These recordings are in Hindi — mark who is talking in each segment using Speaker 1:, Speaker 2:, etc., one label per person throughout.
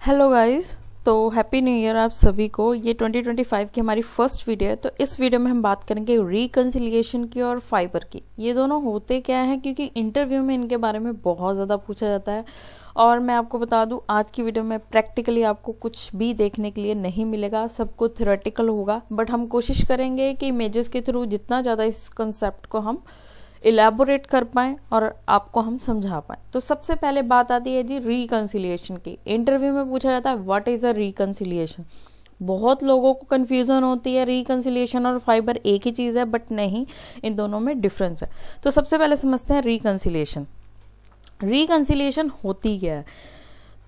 Speaker 1: Hello guys. तो हैप्पी न्यू ईयर आप सभी को। ये 2025 की हमारी फर्स्ट वीडियो है। तो इस वीडियो में हम बात करेंगे रिकंसिलिएशन की और फाइबर की। ये दोनों होते क्या हैं, क्योंकि इंटरव्यू में इनके बारे में बहुत ज़्यादा पूछा जाता है। और मैं आपको बता दूं, आज की वीडियो में प्रैक्टिकली आपको कुछ भी देखने के लिए नहीं मिलेगा, सब कुछ थ्योरेटिकल होगा। बट हम कोशिश करेंगे कि इमेजेस के थ्रू जितना ज़्यादा इस कंसेप्ट को हम इलेबोरेट कर पाएँ और आपको हम समझा पाएँ। तो सबसे पहले बात आती है जी रिकंसिलिएशन की। इंटरव्यू में पूछा जाता है व्हाट इज़ अ रिकंसिलिएशन। बहुत लोगों को कन्फ्यूज़न होती है, रिकंसिलिएशन और फाइबर एक ही चीज़ है, बट नहीं, इन दोनों में डिफरेंस है। तो सबसे पहले समझते हैं रिकंसिलिएशन। रिकंसिलिएशन होती क्या है।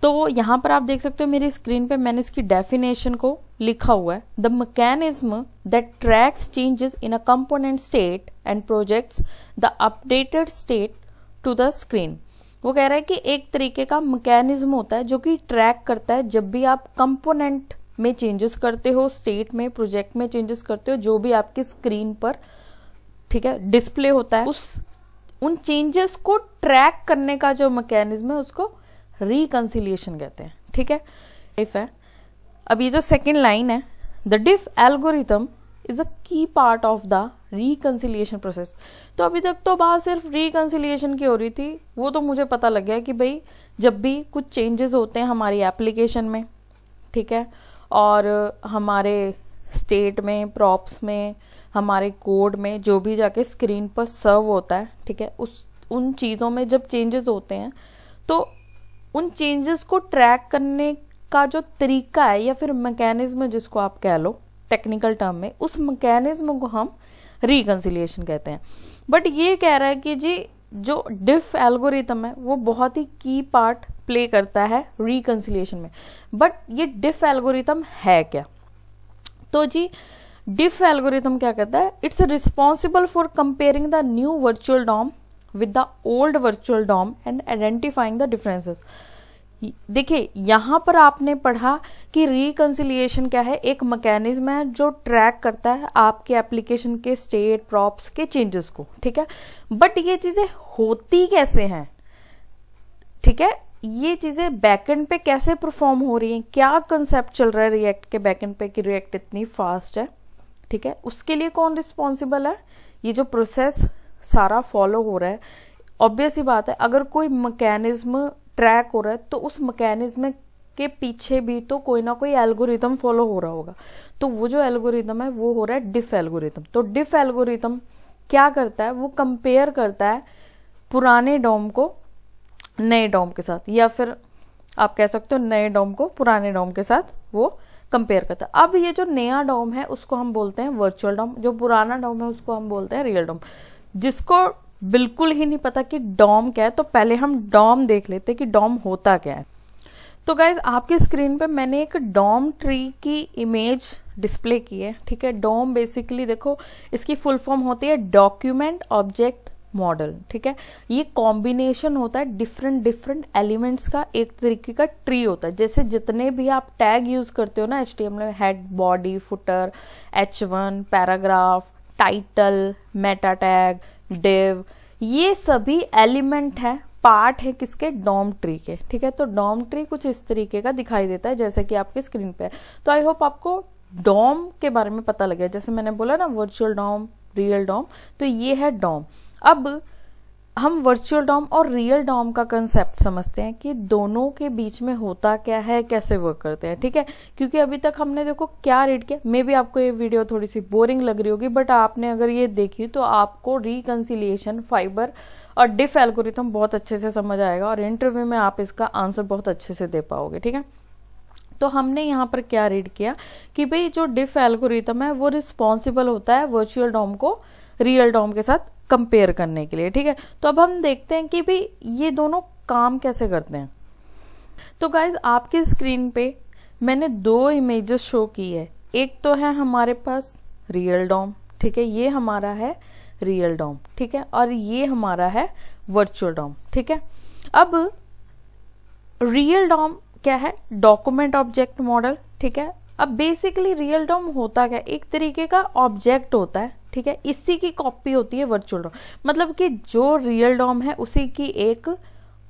Speaker 1: तो यहाँ पर आप देख सकते हो मेरी स्क्रीन पे मैंने इसकी डेफिनेशन को लिखा हुआ है। The mechanism that tracks changes in a component state and projects the updated state to the screen. वो कह रहा है कि एक तरीके का मैकेनिज्म होता है जो कि ट्रैक करता है जब भी आप कंपोनेंट में चेंजेस करते हो, स्टेट में, प्रोजेक्ट में चेंजेस करते हो, जो भी आपकी स्क्रीन पर ठीक है डिस्प्ले होता है, उन चेंजेस को ट्रैक करने का जो मैकेनिज्म है उसको रिकंसिलिएशन कहते हैं। ठीक है, डिफ है। अब ये जो सेकेंड लाइन है, the diff algorithm is a key part of the reconciliation process. तो अभी तक तो बात सिर्फ रिकंसिलिएशन की हो रही थी। वो तो मुझे पता लग गया कि भाई जब भी कुछ चेंजेस होते हैं हमारी एप्लीकेशन में, ठीक है, और हमारे स्टेट में, प्रॉप्स में, हमारे कोड में, जो भी जाके स्क्रीन पर सर्व होता है, ठीक है, उन चीज़ों में जब चेंजेस होते हैं तो उन चेंजेस को ट्रैक करने का जो तरीका है या फिर मैकेनिज्म जिसको आप कह लो टेक्निकल टर्म में, उस मैकेनिज्म को हम रिकंसिलिएशन कहते हैं। बट ये कह रहा है कि जी जो डिफ एल्गोरिथम है वो बहुत ही की पार्ट प्ले करता है रिकंसिलिएशन में। बट ये डिफ एल्गोरिथम है क्या? तो जी डिफ एल्गोरिथम क्या करता है, it's responsible for comparing the new virtual DOM with the old virtual DOM and identifying the differences। देखिए यहाँ पर आपने पढ़ा कि रिकंसिलिएशन क्या है, एक मैकेनिज्म है जो ट्रैक करता है आपके एप्लीकेशन के स्टेट, प्रॉप्स के चेंजेस को। ठीक है, बट ये चीज़ें होती कैसे हैं, ठीक है, ये चीज़ें बैकएंड पे कैसे परफॉर्म हो रही हैं, क्या कंसेप्ट चल रहा है रिएक्ट के बैकएंड पे कि रिएक्ट इतनी फास्ट है, ठीक है, उसके लिए कौन रिस्पॉन्सिबल है। ये जो प्रोसेस सारा फॉलो हो रहा है, ऑब्वियस ही बात है, अगर कोई मैकेनिज्म ट्रैक हो रहा है तो उस मैकेनिज्म के पीछे भी तो कोई ना कोई एल्गोरिथम फॉलो हो रहा होगा। तो वो जो एल्गोरिथम है वो हो रहा है डिफ एल्गोरिथम। तो डिफ एल्गोरिथम क्या करता है, वो कंपेयर करता है पुराने डॉम को नए डॉम के साथ, या फिर आप कह सकते हो नए डॉम को पुराने डॉम के साथ वो कंपेयर करता है। अब ये जो नया डॉम है उसको हम बोलते हैं वर्चुअल डॉम, जो पुराना डॉम है उसको हम बोलते हैं रियल डॉम। जिसको बिल्कुल ही नहीं पता कि डॉम क्या है, तो पहले हम डॉम देख लेते हैं कि डॉम होता क्या है। तो गाइज आपकी स्क्रीन पे मैंने एक डॉम ट्री की इमेज डिस्प्ले की है। ठीक है, डॉम बेसिकली देखो इसकी फुल फॉर्म होती है डॉक्यूमेंट ऑब्जेक्ट मॉडल। ठीक है, ये कॉम्बिनेशन होता है डिफरेंट एलिमेंट्स का, एक तरीके का ट्री होता है। जैसे जितने भी आप टैग यूज करते हो ना HTML में, head, body, footer, H1, paragraph, title, Meta tag, div, ये सभी एलिमेंट है, पार्ट है किसके, डॉम ट्री के। ठीक है, तो डॉम ट्री कुछ इस तरीके का दिखाई देता है जैसे कि आपके स्क्रीन पे है। तो आई होप आपको डॉम के बारे में पता लगे। जैसे मैंने बोला ना वर्चुअल डॉम, रियल डॉम, तो ये है डॉम। अब हम वर्चुअल डॉम और रियल डॉम का कंसेप्ट समझते हैं कि दोनों के बीच में होता क्या है, कैसे वर्क करते हैं। ठीक है, क्योंकि अभी तक हमने देखो क्या रीड किया, मे बी आपको ये वीडियो थोड़ी सी बोरिंग लग रही होगी, बट आपने अगर ये देखी तो आपको रिकंसिलिएशन, फाइबर और डिफ एल्गोरिथम बहुत अच्छे से समझ आएगा और इंटरव्यू में आप इसका आंसर बहुत अच्छे से दे पाओगे। ठीक है, तो हमने यहाँ पर क्या रीड किया कि भाई जो डिफ एल्गोरिथम है वो रिस्पॉन्सिबल होता है वर्चुअल डॉम को रियल डॉम के साथ कंपेयर करने के लिए। ठीक है, तो अब हम देखते हैं कि भाई ये दोनों काम कैसे करते हैं। तो गाइज आपकी स्क्रीन पे मैंने दो इमेजेस शो की है। एक तो है हमारे पास रियल डॉम, ठीक है, ये हमारा है रियल डॉम, ठीक है, और ये हमारा है वर्चुअल डॉम। ठीक है, अब रियल डॉम क्या है, डॉक्यूमेंट ऑब्जेक्ट मॉडल। ठीक है, अब बेसिकली रियल डॉम होता क्या, एक तरीके का ऑब्जेक्ट होता है। ठीक है, इसी की कॉपी होती है वर्चुअल डॉम, मतलब कि जो रियल डॉम है उसी की एक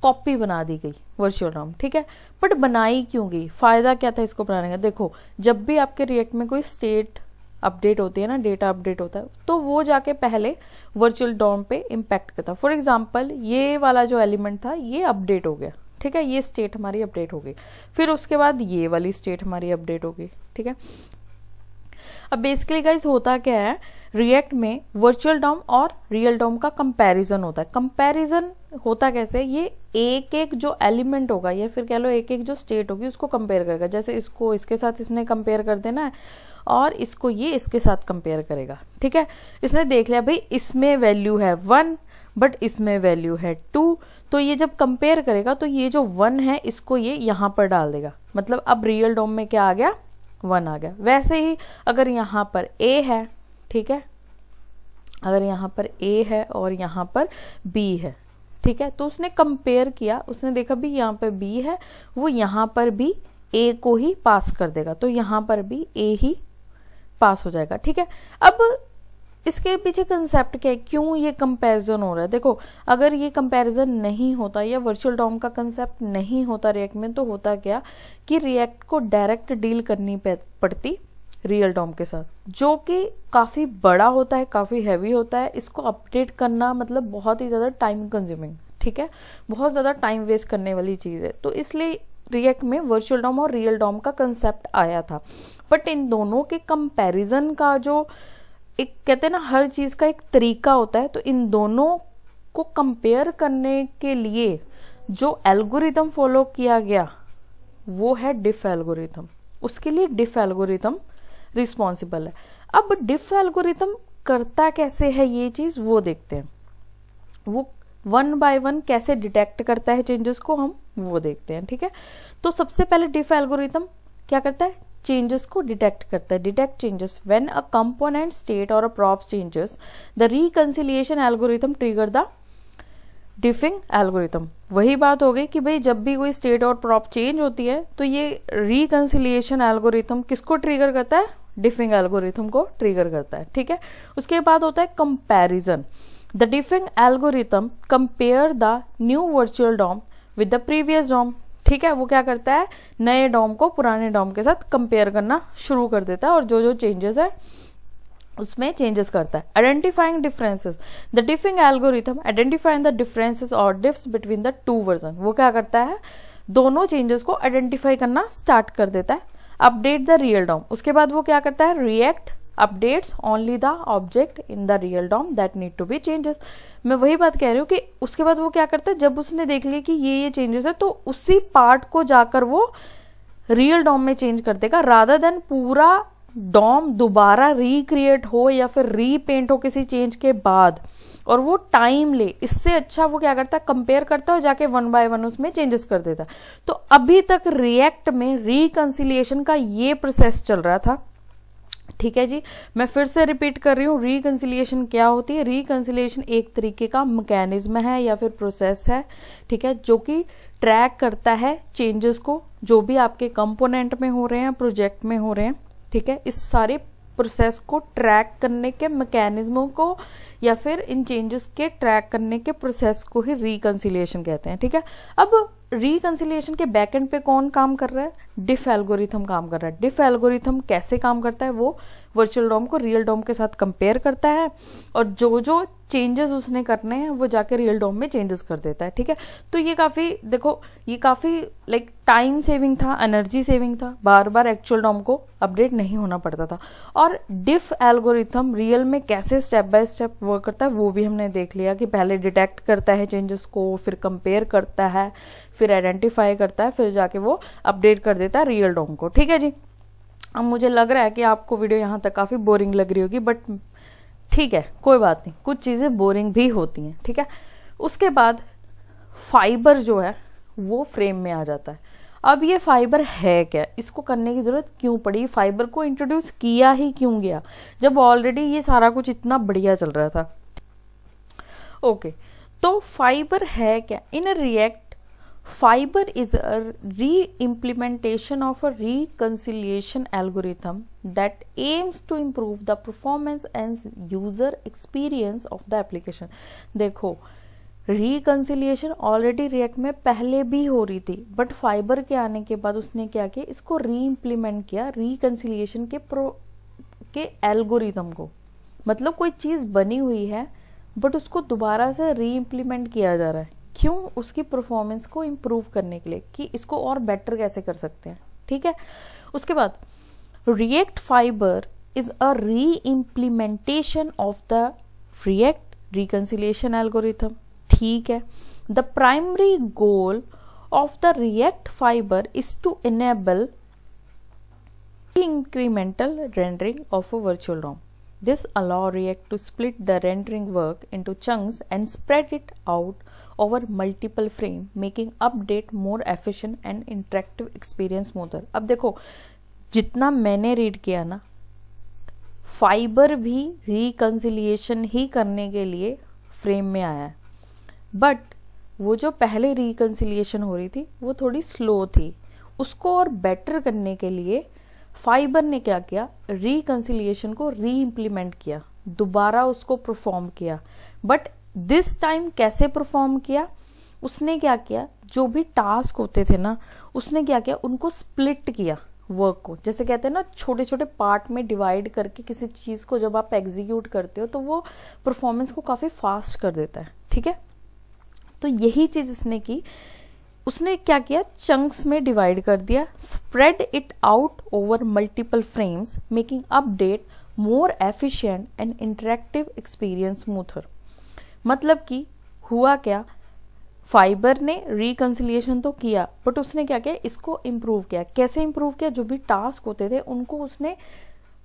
Speaker 1: कॉपी बना दी गई वर्चुअल डॉम, ठीक है। बट बनाई क्यों गई, फायदा क्या था इसको बनाने का? देखो, जब भी आपके रिएक्ट में कोई स्टेट अपडेट होती है ना, डेटा अपडेट होता है, तो वो जाके पहले वर्चुअल डॉम पे इम्पैक्ट करता है। फॉर एग्जाम्पल ये वाला जो एलिमेंट था ये अपडेट हो गया, ठीक है, ये स्टेट हमारी अपडेट हो गई, फिर उसके बाद ये वाली स्टेट हमारी अपडेट हो गई, ठीक है। अब बेसिकली गाइस होता क्या है, रिएक्ट में वर्चुअल डॉम और रियल डॉम का कंपैरिजन होता है। कंपैरिजन होता कैसे, ये एक एक जो एलिमेंट होगा या फिर कह लो एक एक जो स्टेट होगी उसको कंपेयर करेगा। जैसे इसको इसके साथ इसने कंपेयर कर देना है और इसको ये इसके साथ कंपेयर करेगा, ठीक है। इसने देख लिया भाई इसमें वैल्यू है 1 बट इसमें वैल्यू है 2, तो ये जब कंपेयर करेगा तो ये जो 1 है इसको ये यहाँ पर डाल देगा, मतलब अब रियल डॉम में क्या आ गया, 1 आ गया। वैसे ही अगर यहाँ पर A है, ठीक है, अगर यहाँ पर A है और यहाँ पर B है, ठीक है, तो उसने कंपेयर किया, उसने देखा भी यहाँ पर B है, वो यहाँ पर भी A को ही पास कर देगा, तो यहाँ पर भी A ही पास हो जाएगा, ठीक है। अब इसके पीछे कंसेप्ट क्या है, क्यों ये कंपैरिजन हो रहा है? देखो, अगर ये कंपैरिजन नहीं होता या वर्चुअल डॉम का कंसेप्ट नहीं होता रिएक्ट में, तो होता क्या कि रिएक्ट को डायरेक्ट डील करनी पड़ती रियल डॉम के साथ, जो कि काफ़ी बड़ा होता है, काफ़ी हैवी होता है। इसको अपडेट करना मतलब बहुत ही ज़्यादा टाइम कंज्यूमिंग, ठीक है, बहुत ज़्यादा टाइम वेस्ट करने वाली चीज़ है। तो इसलिए रिएक्ट में वर्चुअल डॉम और रियल डॉम का कंसेप्ट आया था। बट इन दोनों के कंपैरिजन का जो एक कहते हैं ना, हर चीज़ का एक तरीका होता है, तो इन दोनों को कंपेयर करने के लिए जो एल्गोरिथम फॉलो किया गया वो है डिफ एल्गोरिथम। उसके लिए डिफ एल्गोरिथम रिस्पॉन्सिबल है। अब डिफ एल्गोरिथम करता कैसे है ये चीज़, वो देखते हैं। वो 1 बाय 1 कैसे डिटेक्ट करता है चेंजेस को, हम वो देखते हैं, ठीक है। तो सबसे पहले डिफ एल्गोरिथम क्या करता है, चेंजेस को डिटेक्ट करता है। Detect changes when a component state और a prop changes, the reconciliation algorithm trigger the diffing algorithm. वही बात हो गई कि भाई जब भी कोई स्टेट और प्रॉप चेंज होती है तो ये रिकंसिलिएशन एल्गोरिथम किसको ट्रिगर करता है, डिफिंग एल्गोरिथम को ट्रिगर करता है, ठीक है। उसके बाद होता है comparison. The diffing algorithm compare the new virtual DOM with the previous DOM, ठीक है। वो क्या करता है, नए डॉम को पुराने डॉम के साथ कंपेयर करना शुरू कर देता है और जो जो चेंजेस है उसमें चेंजेस करता है। Identifying differences, the diffing algorithm identifying the differences और diffs between the two version. वो क्या करता है, दोनों चेंजेस को आइडेंटिफाई करना स्टार्ट कर देता है। अपडेट द रियल डॉम, उसके बाद वो क्या करता है, React updates only the object in the real DOM that need to be changes. मैं वही बात कह रही हूँ कि उसके बाद वो क्या करता है, जब उसने देख लिया कि ये चेंजेस है तो उसी पार्ट को जाकर वो रियल डॉम में चेंज कर देगा, रादर देन पूरा डॉम दोबारा रिक्रिएट हो या फिर रीपेंट हो किसी चेंज के बाद और वो टाइम ले। इससे अच्छा वो क्या करता है, कंपेयर करता है और जाके 1 बाय 1 उसमें चेंजेस कर देता है। तो अभी तक रिएक्ट में रिकंसिलिएशन का ये प्रोसेस चल रहा था, ठीक है जी। मैं फिर से रिपीट कर रही हूँ, रिकंसिलिएशन क्या होती है। रिकंसिलिएशन एक तरीके का मैकेनिज्म है या फिर प्रोसेस है, ठीक है, जो कि ट्रैक करता है चेंजेस को जो भी आपके कंपोनेंट में हो रहे हैं, प्रोजेक्ट में हो रहे हैं, ठीक है। इस सारे प्रोसेस को ट्रैक करने के मैकेनिज्मों को या फिर इन चेंजेस के ट्रैक करने के प्रोसेस को ही रिकंसिलिएशन कहते हैं, ठीक है। अब रिकंसिलिएशन के बैकएंड पे कौन काम कर रहा है, डिफ एल्गोरिथम काम कर रहा है। डिफ एल्गोरिथम कैसे काम करता है, वो वर्चुअल डॉम को रियल डॉम के साथ कंपेयर करता है और जो जो चेंजेस उसने करने हैं वो जाके रियल डॉम में चेंजेस कर देता है, ठीक है। तो ये काफ़ी देखो, ये काफ़ी लाइक टाइम सेविंग था, एनर्जी सेविंग था, बार बार एक्चुअल डॉम को अपडेट नहीं होना पड़ता था। और डिफ एल्गोरिथम रियल में कैसे स्टेप बाय स्टेप वर्क करता है वो भी हमने देख लिया कि पहले डिटेक्ट करता है चेंजेस को, फिर कंपेयर करता है, फिर आइडेंटिफाई करता है, फिर जाके वो अपडेट कर देता है रियल डॉम को, ठीक है जी। अब मुझे लग रहा है कि आपको वीडियो यहाँ तक काफ़ी बोरिंग लग रही होगी, बट ठीक है, कोई बात नहीं, कुछ चीज़ें बोरिंग भी होती हैं, ठीक है। उसके बाद फाइबर जो है वो फ्रेम में आ जाता है। अब ये फाइबर है क्या, इसको करने की ज़रूरत क्यों पड़ी, फाइबर को इंट्रोड्यूस किया ही क्यों गया जब ऑलरेडी ये सारा कुछ इतना बढ़िया चल रहा था। ओके, तो फाइबर है क्या, इन अ react fiber is a re-implementation of a reconciliation algorithm that aims to improve the performance and user experience of the application। देखो, रिकंसिलिएशन ऑलरेडी रिएक्ट में पहले भी हो रही थी, बट फाइबर के आने के बाद उसने क्या किया, इसको री इम्प्लीमेंट किया रिकंसिलिएशन के एल्गोरिथम को। मतलब कोई चीज़ बनी हुई है बट उसको दोबारा से री इम्प्लीमेंट किया जा रहा है, क्यों? उसकी परफॉर्मेंस को इम्प्रूव करने के लिए, कि इसको और बेटर कैसे कर सकते हैं। ठीक है, उसके बाद react Fiber is a re implementation of the React reconciliation algorithm. ठीक है, the primary goal of the React Fiber is to enable incremental rendering of a virtual ROM. This allow React to split the rendering work into chunks and spread it out over multiple frame, making update more efficient and interactive experience smoother. अब देखो, जितना मैंने रीड किया ना, फाइबर भी रिकंसिलिएशन ही करने के लिए फ्रेम में आया है, बट वो जो पहले रिकंसिलिएशन हो रही थी वो थोड़ी स्लो थी। उसको और बेटर करने के लिए फाइबर ने क्या किया, रिकंसिलिएशन को री इम्प्लीमेंट किया, दोबारा उसको परफॉर्म किया। बट दिस टाइम कैसे परफॉर्म किया, उसने क्या किया, जो भी टास्क होते थे ना, उसने क्या किया, उनको स्प्लिट किया वर्क को। जैसे कहते हैं ना, छोटे छोटे पार्ट में डिवाइड करके किसी चीज़ को जब आप एग्जीक्यूट करते हो तो वो परफॉर्मेंस को काफ़ी फास्ट कर देता है। ठीक है, तो यही चीज़ इसने की। उसने क्या किया, चंक्स में डिवाइड कर दिया, spread it out over multiple frames, making update more efficient and interactive experience smoother. मतलब कि हुआ क्या, फाइबर ने रिकंसिलिएशन तो किया, बट उसने क्या किया, इसको इम्प्रूव किया। कैसे इम्प्रूव किया, जो भी टास्क होते थे उनको उसने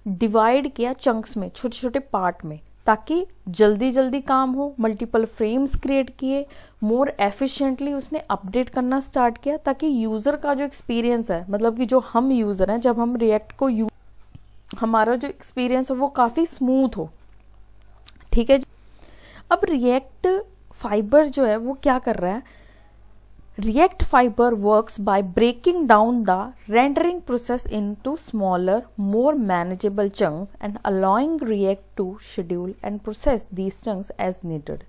Speaker 1: डिवाइड किया चंक्स में, छोटे छोटे पार्ट में, ताकि जल्दी जल्दी काम हो। मल्टीपल फ्रेम्स क्रिएट किए, मोर एफिशिएंटली उसने अपडेट करना स्टार्ट किया, ताकि यूज़र का जो एक्सपीरियंस है, मतलब कि जो हम यूज़र हैं, जब हम रिएक्ट को हमारा जो एक्सपीरियंस है वो काफ़ी स्मूथ हो। ठीक है जी, अब रिएक्ट फाइबर जो है वो क्या कर रहा है, React Fiber works by breaking down the rendering process into smaller, more manageable chunks and allowing React to schedule and process these chunks as needed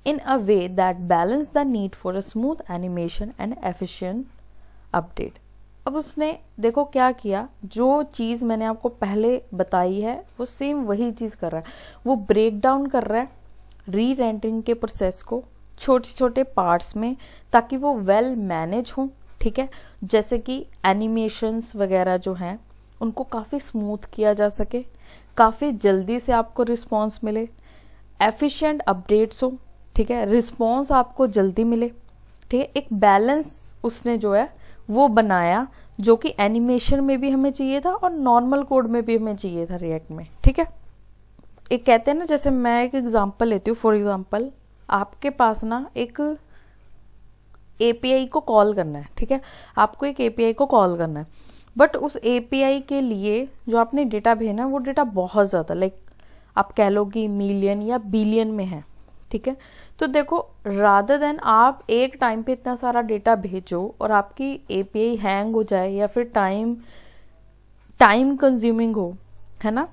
Speaker 1: in a way that balance the need for a smooth animation and efficient update. अब उसने देखो क्या किया, जो चीज़ मैंने आपको पहले बताई है वो सेम वही चीज़ कर रहा है। वो ब्रेक डाउन कर रहा है री रेंडरिंग के प्रोसेस को छोटे छोटे पार्ट्स में, ताकि वो वेल मैनेज हों। ठीक है, जैसे कि एनिमेशंस वगैरह जो हैं उनको काफ़ी स्मूथ किया जा सके, काफ़ी जल्दी से आपको रिस्पॉन्स मिले, एफिशिएंट अपडेट्स हो। ठीक है, रिस्पॉन्स आपको जल्दी मिले। ठीक है, एक बैलेंस उसने जो है वो बनाया, जो कि एनिमेशन में भी हमें चाहिए था और नॉर्मल कोड में भी हमें चाहिए था रिएक्ट में। ठीक है, एक कहते हैं ना, जैसे मैं एक एग्जांपल लेती हूँ। फॉर एग्जांपल, आपके पास ना एक एपीआई को कॉल करना है। ठीक है, आपको एक एपीआई को कॉल करना है, बट उस एपीआई के लिए जो आपने डेटा भेजना है वो डेटा बहुत ज़्यादा, लाइक आप कह लो कि मिलियन या बिलियन में है। ठीक है, तो देखो, रादर देन आप एक टाइम पे इतना सारा डेटा भेजो और आपकी एपीआई हैंग हो जाए या फिर टाइम कंज्यूमिंग हो, है ना,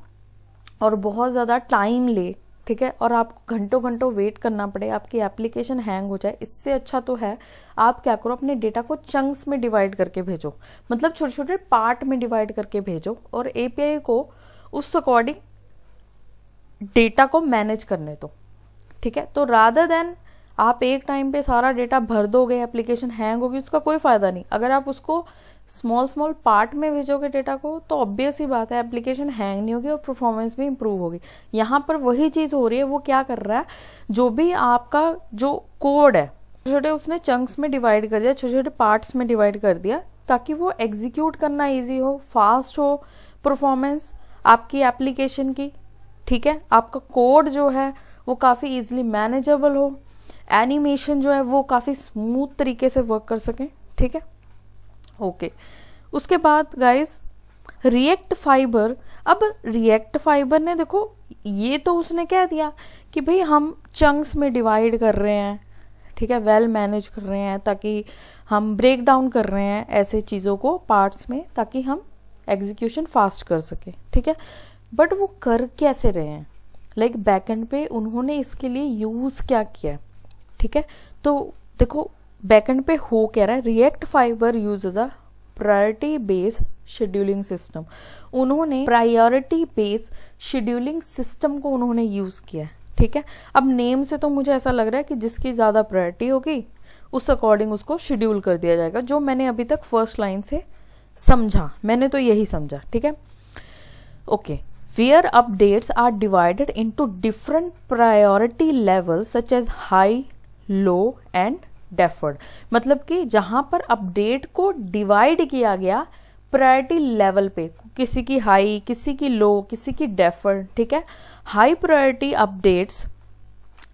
Speaker 1: और बहुत ज़्यादा टाइम ले, ठीक है, और आपको घंटों घंटों वेट करना पड़े, आपकी एप्लीकेशन हैंग हो जाए, इससे अच्छा तो है आप क्या करो, अपने डेटा को चंक्स में डिवाइड करके भेजो। मतलब छोटे छोटे पार्ट में डिवाइड करके भेजो और एपीआई को उस अकॉर्डिंग डेटा को मैनेज करने दो। ठीक है, तो रादर देन आप एक टाइम पे सारा डेटा भर दोगे, एप्लीकेशन हैंग होगी, उसका कोई फ़ायदा नहीं। अगर आप उसको स्मॉल पार्ट में भेजोगे डेटा को, तो ऑब्वियस ही बात है एप्लीकेशन हैंग नहीं होगी और परफॉर्मेंस भी इंप्रूव होगी। यहाँ पर वही चीज़ हो रही है। वो क्या कर रहा है, जो भी आपका जो कोड है छोटे उसने चंक्स में डिवाइड कर दिया, छोटे छोटे पार्ट्स में डिवाइड कर दिया, ताकि वो एग्जीक्यूट करना ईजी हो, फास्ट हो परफॉर्मेंस आपकी एप्लीकेशन की। ठीक है, आपका कोड जो है वो काफ़ी ईजिली मैनेजेबल हो, एनिमेशन जो है वो काफ़ी स्मूथ तरीके से वर्क कर सकें। ठीक है, ओके। उसके बाद गाइस, रिएक्ट फाइबर, अब रिएक्ट फाइबर ने देखो, ये तो उसने कह दिया कि भाई हम चंक्स में डिवाइड कर रहे हैं, ठीक है, वेल मैनेज कर रहे हैं, ताकि हम ब्रेक डाउन कर रहे हैं ऐसे चीज़ों को पार्ट्स में, ताकि हम एग्जीक्यूशन फास्ट कर सके। ठीक है, बट वो कर कैसे रहे हैं, लाइक बैकएंड पे उन्होंने इसके लिए यूज़ क्या किया। ठीक है। तो देखो बैकएंड पे हो क्या रहा है, react fibre uses a priority based scheduling system. उन्होंने प्रायोरिटी बेस्ड शेड्यूलिंग सिस्टम को उन्होंने यूज किया है, ठीक है। अब नेम से तो मुझे ऐसा लग रहा है कि जिसकी ज्यादा प्रायोरिटी होगी उस अकॉर्डिंग उसको शेड्यूल कर दिया जाएगा, जो मैंने अभी तक फर्स्ट लाइन से समझा, मैंने तो यही समझा, ठीक है। Okay, where updates are divided into different priority level such as high, low and deferred. मतलब कि जहां पर अपडेट को डिवाइड किया गया प्रायोरिटी लेवल पे, किसी की हाई, किसी की लो, किसी की डेफर्ड, ठीक है। High priority updates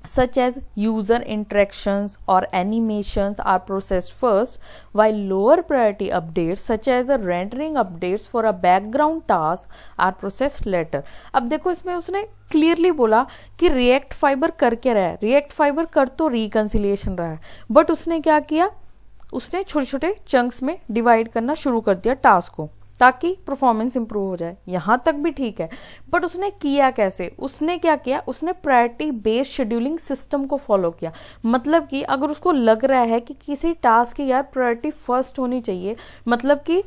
Speaker 1: such as user interactions or animations are processed first, while lower priority updates such as a rendering updates for a background task are processed later। अब देखो इसमें उसने क्लियरली बोला कि रिएक्ट फाइबर कर क्या रहा है, रिएक्ट फाइबर कर तो रिकंसिलिएशन रहा है, बट उसने क्या किया, उसने छोटे छोटे चंक्स में डिवाइड करना शुरू कर दिया टास्क को, ताकि परफॉर्मेंस इंप्रूव हो जाए। यहां तक भी ठीक है, बट उसने किया कैसे, उसने क्या किया, उसने प्रायोरिटी बेस्ड शेड्यूलिंग सिस्टम को फॉलो किया। मतलब कि अगर उसको लग रहा है कि किसी टास्क की यार प्रायोरिटी फर्स्ट होनी चाहिए, मतलब कि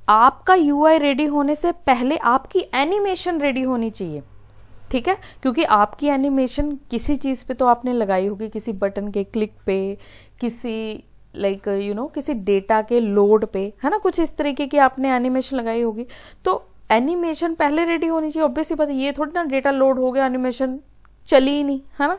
Speaker 1: आपका यूआई रेडी होने से पहले आपकी एनिमेशन रेडी होनी चाहिए, ठीक है। क्योंकि आपकी एनिमेशन किसी चीज पे तो आपने लगाई होगी, किसी बटन के क्लिक पे, किसी लाइक किसी डेटा के लोड पे, है ना, कुछ इस तरीके की आपने एनिमेशन लगाई होगी। तो एनिमेशन पहले रेडी होनी चाहिए, ऑब्वियस ही बात है, ये थोड़ी ना डेटा लोड हो गया एनिमेशन चली ही नहीं, है ना।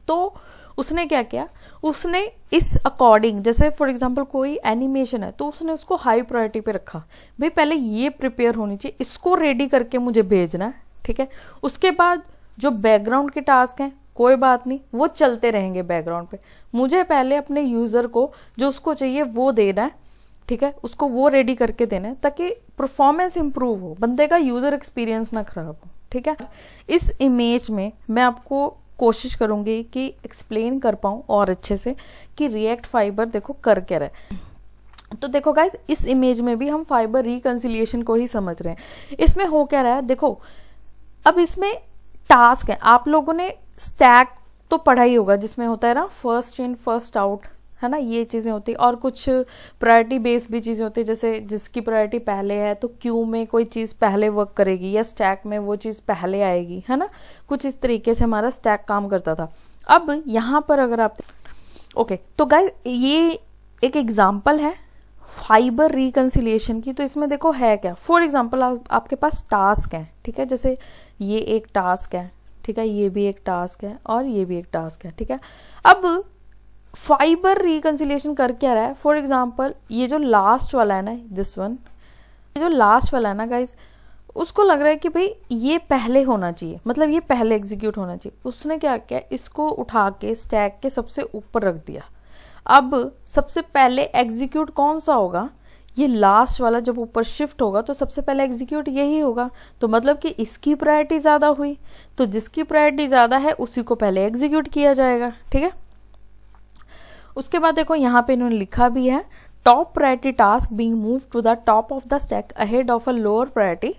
Speaker 1: तो उसने क्या किया, उसने इस अकॉर्डिंग, जैसे फॉर एग्जांपल कोई एनिमेशन है तो उसने उसको हाई प्रायोरिटी पे रखा, भाई पहले ये प्रिपेयर होनी चाहिए, इसको रेडी करके मुझे भेजना है, ठीक है। उसके बाद जो बैकग्राउंड के टास्क हैं कोई बात नहीं, वो चलते रहेंगे बैकग्राउंड पे, मुझे पहले अपने यूजर को जो उसको चाहिए वो देना है, ठीक है, उसको वो रेडी करके देना है ताकि परफॉर्मेंस इंप्रूव हो, बंदे का यूजर एक्सपीरियंस ना खराब हो, ठीक है। इस इमेज में मैं आपको कोशिश करूंगी कि एक्सप्लेन कर पाऊं और अच्छे से कि रिएक्ट फाइबर देखो कर क्या रहा है। तो देखो गाइस, इस इमेज में भी हम फाइबर रिकंसिलिएशन को ही समझ रहे हैं। इसमें हो क्या रहा है, देखो अब इसमें टास्क है, आप लोगों ने स्टैक तो पढ़ा ही होगा, जिसमें होता है ना फर्स्ट इन फर्स्ट आउट, है ना, ये चीजें होती है। और कुछ प्रायोरिटी बेस्ड भी चीजें होती है, जैसे जिसकी प्रायोरिटी पहले है तो क्यू में कोई चीज पहले वर्क करेगी या स्टैक में वो चीज पहले आएगी, है ना, कुछ इस तरीके से हमारा स्टैक काम करता था। अब यहाँ पर अगर आप ओके, तो गाइस ये एक एग्जाम्पल है फाइबर रिकंसिलिएशन की। तो इसमें देखो है क्या, फॉर एग्जाम्पल आपके पास टास्क है, ठीक है, जैसे ये एक टास्क है, ठीक है, ये भी एक टास्क है और ये भी एक टास्क है, ठीक है। अब फाइबर रिकंसिलिएशन कर क्या रहा है, फॉर एग्जांपल ये जो लास्ट वाला है ना, दिस वन, ये जो लास्ट वाला है ना गाइस, उसको लग रहा है कि भाई ये पहले होना चाहिए, मतलब ये पहले एग्जीक्यूट होना चाहिए। उसने क्या किया, इसको उठा के स्टैक के सबसे ऊपर रख दिया। अब सबसे पहले एग्जीक्यूट कौन सा होगा, ये लास्ट वाला जब ऊपर शिफ्ट होगा तो सबसे पहले एग्जीक्यूट यही होगा। तो मतलब कि इसकी प्रायोरिटी ज्यादा हुई, तो जिसकी प्रायोरिटी ज्यादा है उसी को पहले एग्जीक्यूट किया जाएगा, ठीक है। उसके बाद देखो यहाँ पे इन्होंने लिखा भी है, top priority task being move to the top of the stack ahead of a lower priority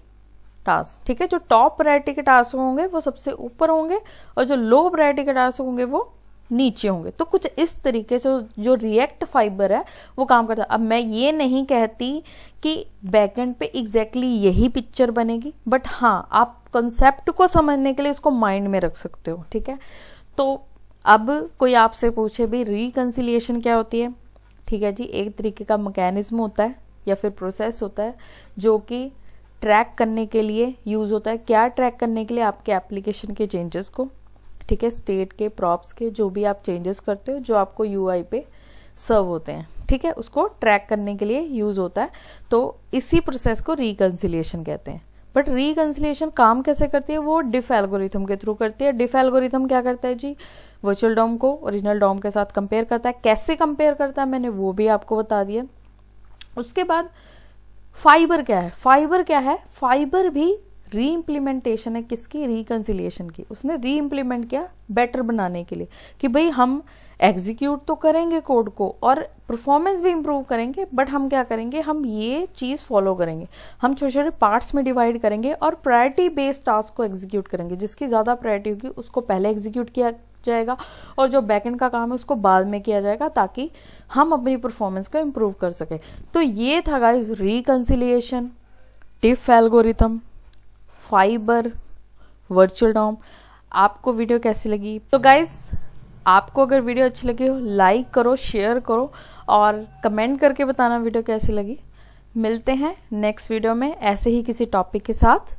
Speaker 1: task, ठीक है। जो टॉप प्रायोरिटी के टास्क होंगे वो सबसे ऊपर होंगे और जो लो प्रायोरिटी के टास्क होंगे वो नीचे होंगे। तो कुछ इस तरीके से जो रिएक्ट फाइबर है वो काम करता है। अब मैं ये नहीं कहती कि बैकएंड पे एग्जैक्टली यही पिक्चर बनेगी, बट हाँ आप कंसेप्ट को समझने के लिए इसको माइंड में रख सकते हो, ठीक है। तो अब कोई आपसे पूछे भी रिकंसिलिएशन क्या होती है, ठीक है जी, एक तरीके का मैकेनिज्म होता है या फिर प्रोसेस होता है जो कि ट्रैक करने के लिए यूज होता है। क्या ट्रैक करने के लिए, आपके एप्लीकेशन के चेंजेस को, ठीक है, स्टेट के, प्रॉप्स के, जो भी आप चेंजेस करते हो जो आपको यूआई पे सर्व होते हैं, ठीक है, उसको ट्रैक करने के लिए यूज होता है। तो इसी प्रोसेस को रिकंसिलिएशन कहते हैं। बट रिकंसिलिएशन काम कैसे करती है, वो डिफ एल्गोरिथम के थ्रू करती है। डिफ एल्गोरिथम क्या करता है जी, वर्चुअल डॉम को ओरिजिनल डॉम के साथ कंपेयर करता है। कैसे कंपेयर करता है मैंने वो भी आपको बता दिया। उसके बाद फाइबर क्या है, फाइबर क्या है, फाइबर भी री इम्प्लीमेंटेशन है किसकी, रिकंसिलिएशन की। उसने री इम्प्लीमेंट किया बेटर बनाने के लिए कि भाई हम एग्जीक्यूट तो करेंगे कोड को और परफॉर्मेंस भी इम्प्रूव करेंगे, बट हम क्या करेंगे, हम ये चीज फॉलो करेंगे, हम छोटे छोटे पार्ट्स में डिवाइड करेंगे और प्रायोरिटी बेस्ड टास्क को एग्जीक्यूट करेंगे। जिसकी ज्यादा प्रायोरिटी होगी उसको पहले एग्जीक्यूट किया जाएगा और जो बैकएंड का काम है उसको बाद में किया जाएगा ताकि हम अपनी परफॉर्मेंस को इम्प्रूव कर सकें। तो ये था guys reconciliation, diff algorithm, Fiber, virtual DOM. आपको वीडियो कैसी लगी? तो गाइस आपको अगर वीडियो अच्छी लगी हो लाइक करो, शेयर करो और कमेंट करके बताना वीडियो कैसी लगी। मिलते हैं नेक्स्ट वीडियो में ऐसे ही किसी टॉपिक के साथ।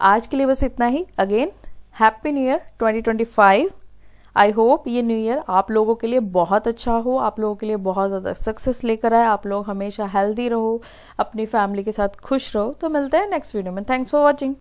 Speaker 1: आज के लिए बस इतना ही। Again happy new year 2025। I hope ये न्यू ईयर आप लोगों के लिए बहुत अच्छा हो, आप लोगों के लिए बहुत ज़्यादा सक्सेस लेकर आए, आप लोग हमेशा हेल्दी रहो, अपनी फैमिली के साथ खुश रहो। तो मिलते हैं नेक्स्ट वीडियो में। Thanks for watching.